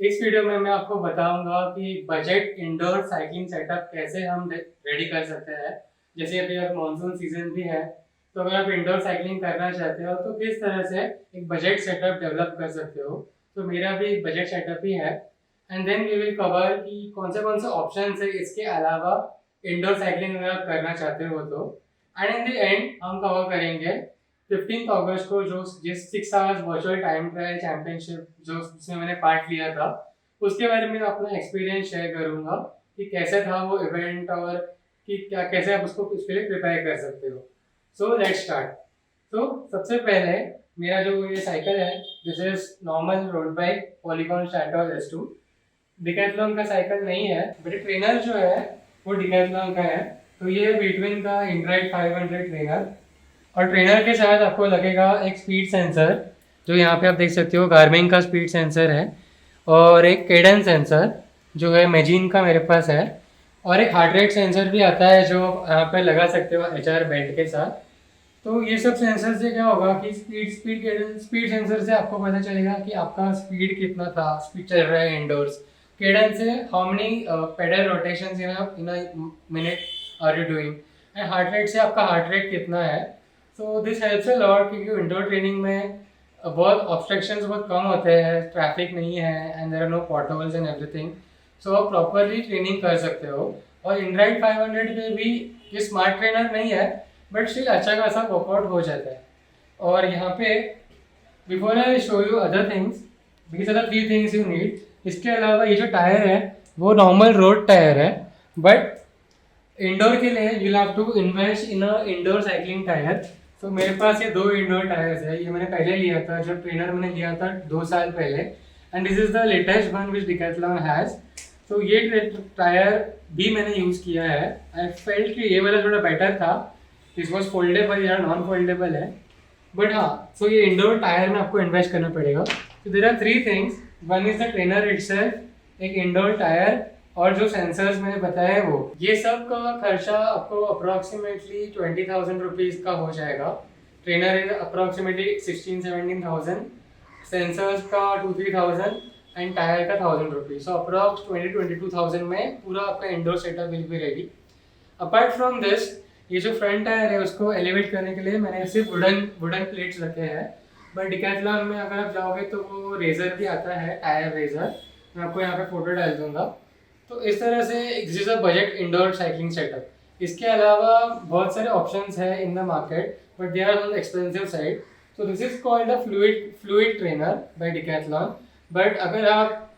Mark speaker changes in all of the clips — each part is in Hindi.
Speaker 1: इस वीडियो में मैं आपको बताऊंगा कि बजट इंडोर साइकिलिंग सेटअप कैसे हम रेडी कर सकते हैं। जैसे अभी अब मानसून सीजन भी है, तो अगर आप इंडोर साइकिलिंग करना चाहते हो तो किस तरह से एक बजट सेटअप डेवलप कर सकते हो। तो मेरा भी एक बजट सेटअप ही है। And then we will cover कि कौन से ऑप्शन है इसके अलावा इंडोर साइकिलिंग अगर आप करना चाहते हो तो। एंड इन द एंड हम कवर करेंगे 15 अगस्त को जो जिस 6 hours virtual time trial championship जो जिसमें मैंने पार्ट लिया था, उसके बारे में अपना एक्सपीरियंस शेयर करूंगा कि कैसा था वो इवेंट और कि क्या कैसे आप उसको उसके लिए प्रिपेयर कर सकते हो। So let's start. तो सबसे पहले मेरा जो ये साइकिल है, this is normal road bike Polygon Strattos S2। Decathlon का साइकिल नहीं है, बट ट्रेनर जो है वो डिकैथलॉन का है। तो ये बिटवीन का इंड्राइड 500 ट्रेनर। और ट्रेनर के साथ आपको लगेगा एक स्पीड सेंसर, जो यहाँ पे आप देख सकते हो गार्मिन का स्पीड सेंसर है। और एक केडेंस सेंसर जो है मैजिन का मेरे पास है। और एक हार्ट रेट सेंसर भी आता है जो यहाँ पे लगा सकते हो HR बेल्ट के साथ। तो ये सब सेंसर से क्या होगा कि स्पीड सेंसर से आपको पता चलेगा कि आपका स्पीड कितना था, स्पीड चल रहा है इंडोर्स। केडेंस से how many pedal rotations in a minute are you doing. And heart rate से आपका हार्ट रेट कितना है। So this helps a lot क्योंकि इंडोर ट्रेनिंग में बहुत ऑब्स्ट्रक्शंस बहुत कम होते हैं, ट्रैफिक नहीं है and there are no potholes and everything. So आप प्रॉपरली ट्रेनिंग कर सकते हो। और इंड्राइड 500 पे भी ये स्मार्ट ट्रेनर नहीं है, बट स्टिल अच्छा खासा वर्कआउट हो जाता है। और यहाँ पे before I show you other things, these are the 3 things you need। इसके अलावा ये जो टायर है वो नॉर्मल रोड टायर है, बट इंडोर के लिए you have to invest in a indoor cycling tyre. तो मेरे पास ये 2 इंडोर टायर्स है। ये मैंने पहले लिया था, जब ट्रेनर मैंने लिया था 2 साल पहले। And this is the latest one which decathlon has. तो ये टायर भी मैंने यूज़ किया है। आई फेल्ट कि ये वाला थोड़ा बेटर था। दिस वॉज फोल्डेबल या नॉन फोल्डेबल है, बट हाँ। सो ये इंडोर टायर में आपको इन्वेस्ट करना पड़ेगा। तो there are 3 things. One is the trainer itself, एक इंडोर टायर, और जो सेंसर्स मैंने बताया है वो। ये सब का खर्चा आपको अप्रोक्सीमेटली 20,000 रुपीज़ का हो जाएगा। ट्रेनर इज अप्रोक्सीमेटली 16-17,000, सेंसर्स का 2-3,000 एंड टायर का 1,000 रुपीज़। सो अप्रॉक्स 20-22,000 में पूरा आपका indoor setup will be ready. Apart from this, ये जो फ्रंट टायर है उसको एलिवेट करने के लिए मैंने सिर्फ वुडन प्लेट्स रखे हैं। बट डिकैथलॉन में अगर आप जाओगे तो वो रेजर भी आता है, टायर रेजर। मैं आपको यहाँ पे फोटो डाल दूंगा। तो इस तरह से this is a budget indoor cycling setup. इसके अलावा बहुत सारे ऑप्शंस हैं in the market, but they are on the expensive side. तो this is called a fluid trainer by Decathlon. But अगर आप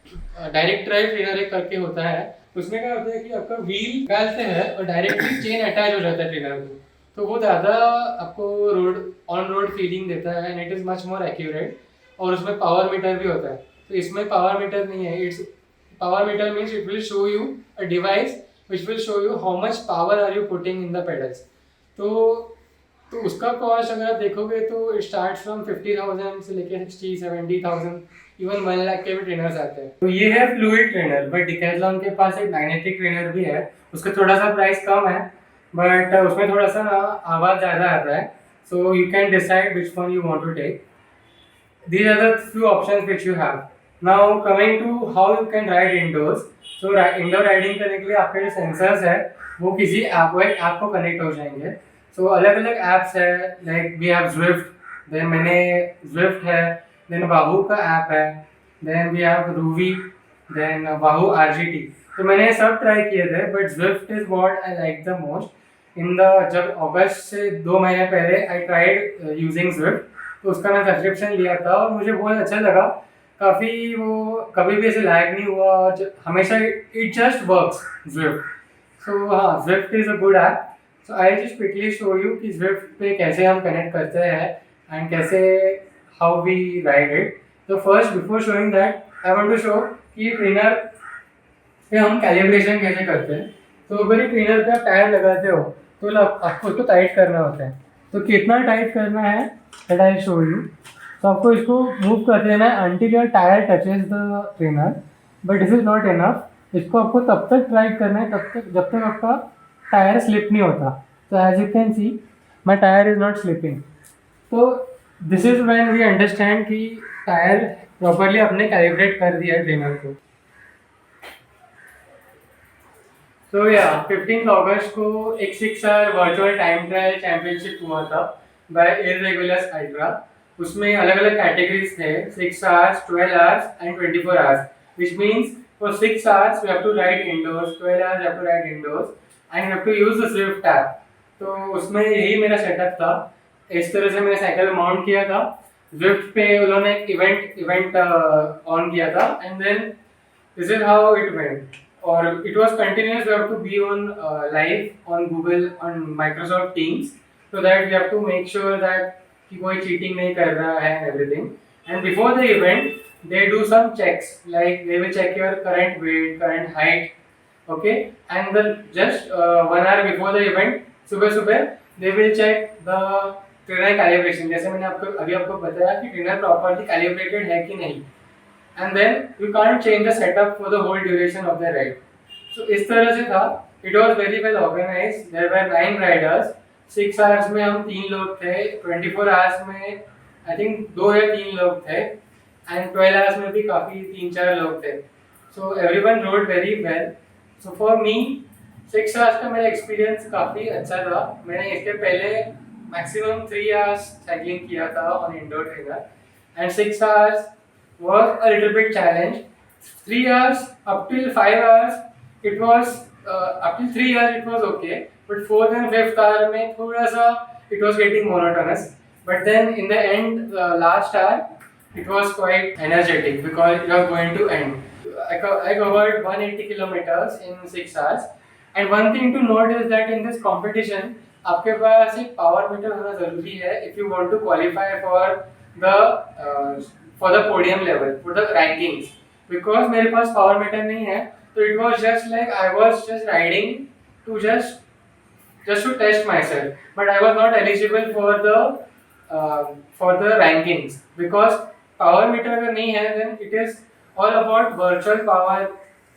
Speaker 1: डायरेक्ट ड्राइव ट्रेनर एक करके होता है, उसमें क्या होता है कि आपका व्हील निकालते हैं और डायरेक्टली चेन अटैच हो जाता है ट्रेनर को। तो वो ज़्यादा आपको ऑन रोड फीलिंग देता है and it is much more accurate. और उसमें पावर मीटर भी होता है। तो इसमें पावर मीटर नहीं है। It's power meter means it will show you a device which will show you how much power are you putting in the pedals। तो तो उसका कॉस्ट अगर आप देखोगे तो इट स्टार्ट फ्रॉम 50,000 से लेके 60-70,000, इवन 1 लाख के भी ट्रेनर्स आते हैं। तो ये है फ्लूइड ट्रेनर। बट डिकैथलॉन के पास एक मैग्नेटिक ट्रेनर भी है। उसका थोड़ा सा प्राइस कम है, बट उसमें थोड़ा सा ना आवाज़ ज़्यादा आता है। So you can decide which one you want to take. These are the few options which you have. Now coming to how you can ride indoors। So indoor riding करने के लिए आपके जो सेंसर्स है वो किसी ऐप को कनेक्ट हो जाएंगे। So अलग अलग ऐप्स है, like we have Zwift, then मैंने Zwift है, देन वाहू का ऐप है, then we have Rouvy, then Wahoo RGT। तो मैंने सब ट्राई किए थे, but Zwift is what I like the most. जब अगस्त से 2 महीने पहले आई ट्राइड यूजिंग Zwift। तो उसका मैं सब्सक्रिप्शन लिया था और मुझे बहुत अच्छा लगा। काफ़ी वो कभी भी ऐसे लैग नहीं हुआ और हमेशा इट जस्ट वर्क्स Zwift। सो हाँ, Zwift is a good app. So I just quickly show you कि Zwift पे कैसे हम कनेक्ट करते हैं एंड कैसे हाउ वी राइड इट। तो first before showing that I want to show कि ट्रेनर पे हम कैलिब्रेशन कैसे करते हैं। तो अगर ट्रेनर पे आप टायर लगाते हो तो आपको उसको टाइट करना होता है। तो कितना टाइट करना है दैट आई शो यू। तो आपको इसको मूव कर देना है until your tyre touches the trainer, but this is not enough. इसको आपको तब तक टाइट करना है जब तक आपका टायर स्लिप नहीं होता। तो as you can see my tyre is not slipping. तो this is when we understand कि टायर प्रॉपरली आपने कैलिब्रेट कर दिया है ट्रेनर को। तो या 15 अगस्त को एक 6 hour virtual time trial championship हुआ था बाय इररेगुलर्स अल्ट्रा। उसमें अलग अलग कैटेगरीज थे, 6 hours, 12 hours and 24 hours, which means for 6 hours we have to ride indoors, 12 hours have to ride indoors and have to use the Zwift app. तो उसमें यही मेरा सेटअप था। इस तरह से मैंने साइकिल माउंट किया था, स्विफ्ट पे उन्होंने एक इवेंट ऑन किया था and then this is how it went. Or it was continuous. We have to be on live on Google, on Microsoft Teams, so that we have to make sure that कि कोई cheating नहीं कर रहा है and everything. And before the event, they do some checks, like they will check your current weight, current height, okay, and the just 1 hour before the event, सुबह सुबह they will check the trainer calibration. जैसे मैंने आपको बताया कि trainer properly calibrated है कि नहीं, and then you can't change the setup for the whole duration of the ride. So इस तरह से था. It was very well organized. There were 9 riders. 6 hours में हम 3 लोग थे, 24 hours में I think 2 या 3 लोग थे, and 12 hours में भी काफ़ी 3-4 लोग थे. So everyone rode very well. So for me 6 hours का मेरा एक्सपीरियंस काफ़ी अच्छा था. मैंने इसके पहले मैक्सिमम 3 hours साइकिलिंग किया था on indoor trainer, and 6 hours was a little bit challenge. 3 hours up till 5 hours it was up till 3 hours it was okay, but 4th and 5th hour में थोड़ा सा it was getting monotonous. But then in the end, last hour it was quite energetic because it was going to end. I covered 180 kilometers in 6 hours. And one thing to note is that in this competition आपके पास एक पावर मीटर होना जरूरी है if you want to qualify for the podium level, for the rankings. Because मेरे पास पावर मीटर नहीं है, तो it was just like I was just riding to just to test myself, but I was not eligible for the rankings because power meter अगर नहीं है then it is all about virtual power,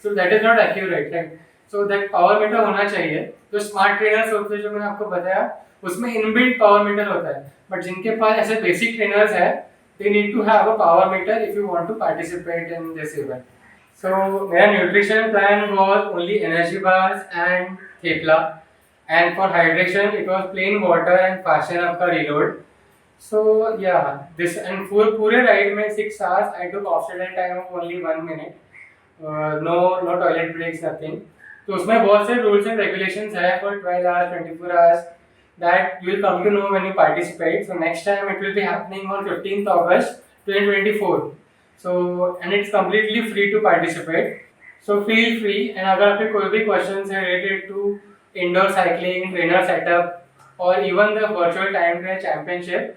Speaker 1: so that is not accurate, right? So that power meter होना चाहिए. जो स्मार्ट ट्रेनर्स होते हैं जो मैंने आपको बताया उसमें इनबिल्ट पावर मीटर होता है, बट जिनके पास ऐसे बेसिक ट्रेनर्स है they need to have a power meter if you want to participate in this event. So मेरा nutrition plan was only energy bars and thepla, and for hydration it was plain water and fasten up का reload. So yeah, this and पूरे ride में 6 hours I took oxygen time of only 1 minute. No toilet breaks, nothing. तो उसमें बहुत से rules and regulations है for 12 hours, 24 hours, that you will come to know when you participate. So next time it will be happening on 15th August 2024. So and it's completely free to participate. So feel free. And अगर आपके कोई भी questions है related to indoor cycling, trainer setup or even the virtual time trial championship,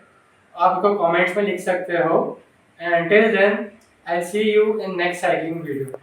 Speaker 1: आप को comments में लिख सकते हो. And until then, I'll see you in next cycling video.